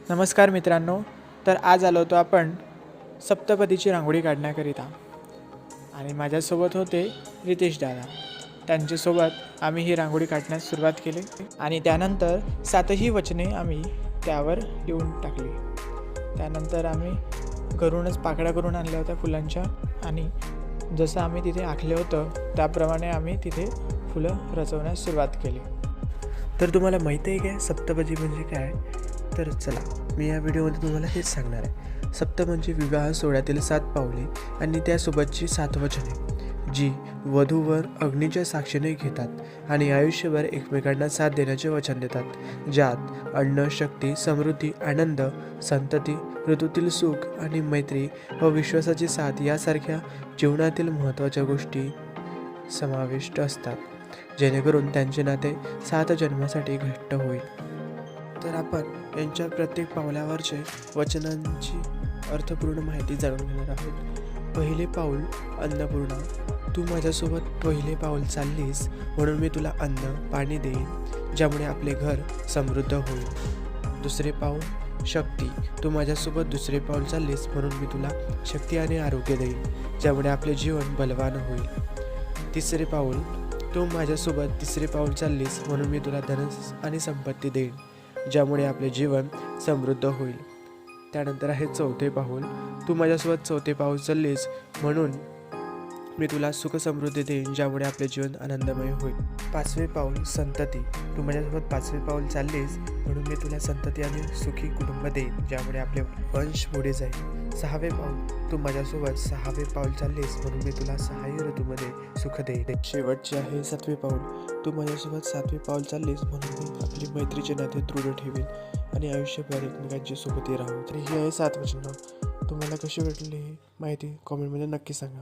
नमस्कार मित्रांनो. तर आज आलो होतो आपण सप्तपदीची रांगोळी काढण्याकरिता आणि माझ्यासोबत होते रितेश दादा. त्यांच्यासोबत आम्ही ही रांगोळी काढण्यास सुरुवात केली आणि त्यानंतर 7ही वचने आम्ही त्यावर लिहून टाकली. त्यानंतर आम्ही घरूनच पाकळ्या करून आणल्या होत्या फुलांच्या आणि जसं आम्ही तिथे आखलं होतं त्याप्रमाणे आम्ही तिथे फुलं रचवण्यास सुरुवात केली. तर तुम्हाला माहीत आहे काय सप्तपदी म्हणजे काय? तर चला, मी या व्हिडिओमध्ये तुम्हाला हेच सांगणार आहे. सप्त म्हणजे विवाह सोहळ्यातील 7 पावले आणि त्यासोबतची 7 वचने, जी वधूवर अग्नीच्या साक्षीने घेतात आणि आयुष्यभर एकमेकांना साथ देण्याचे वचन देतात, ज्यात अन्न, शक्ती, समृद्धी, आनंद, संतती, ऋतूतील सुख आणि मैत्री व विश्वासाची साथ यासारख्या जीवनातील महत्त्वाच्या गोष्टी समाविष्ट असतात, जेणेकरून त्यांचे नाते 7 जन्मासाठी घट्ट होईल. तर आपण यांच्या प्रत्येक पावलावरचे वचनांची अर्थपूर्ण माहिती जाणून घेणार आहोत. पहिले पाऊल अन्नपूर्णा. तू माझ्यासोबत पहिले पाऊल चाललीस म्हणून मी तुला अन्न पाणी देईन, ज्यामुळे आपले घर समृद्ध होईल. दुसरे पाऊल शक्ती. तू माझ्यासोबत दुसरे पाऊल चाललीस म्हणून मी तुला शक्ती आणि आरोग्य देईन, ज्यामुळे आपले जीवन बलवान होईल. तिसरे पाऊल. तू माझ्यासोबत तिसरे पाऊल चाललीस म्हणून मी तुला धन आणि संपत्ती देईन, ज्यामुळे आपले जीवन समृद्ध होईल. त्यानंतर आहे चौथे पाऊल. तू माझ्यासोबत चौथे पाऊल चाललीस म्हणून मी तुला सुख समृद्धी देईन, ज्यामुळे आपले जीवन आनंदमय होईल. पाचवे पाऊल संतती. तू माझ्यासोबत पाचवे पाऊल चाललीस म्हणून मी तुला संतती आणि सुखी कुटुंब देईन, ज्यामुळे आपले वंश पुढे जाईल. सहावे पाऊल. तू माझ्यासोबत सहावे पाऊल चाललीस म्हणून मी तुला 6 ऋतूमध्ये सुख देईन. शेवटचे आहे 7वे पाऊल. तू माझ्यासोबत 7वे पाऊल चाललीस म्हणून मी आपली मैत्रीचे नाते दृढ ठेवीन आणि आयुष्यभर एकमेकांची सोबती राहू. तर ही आहे 7 वचनं. तुम्हाला कशी वाटली ही माहिती कॉमेंटमध्ये नक्की सांगा.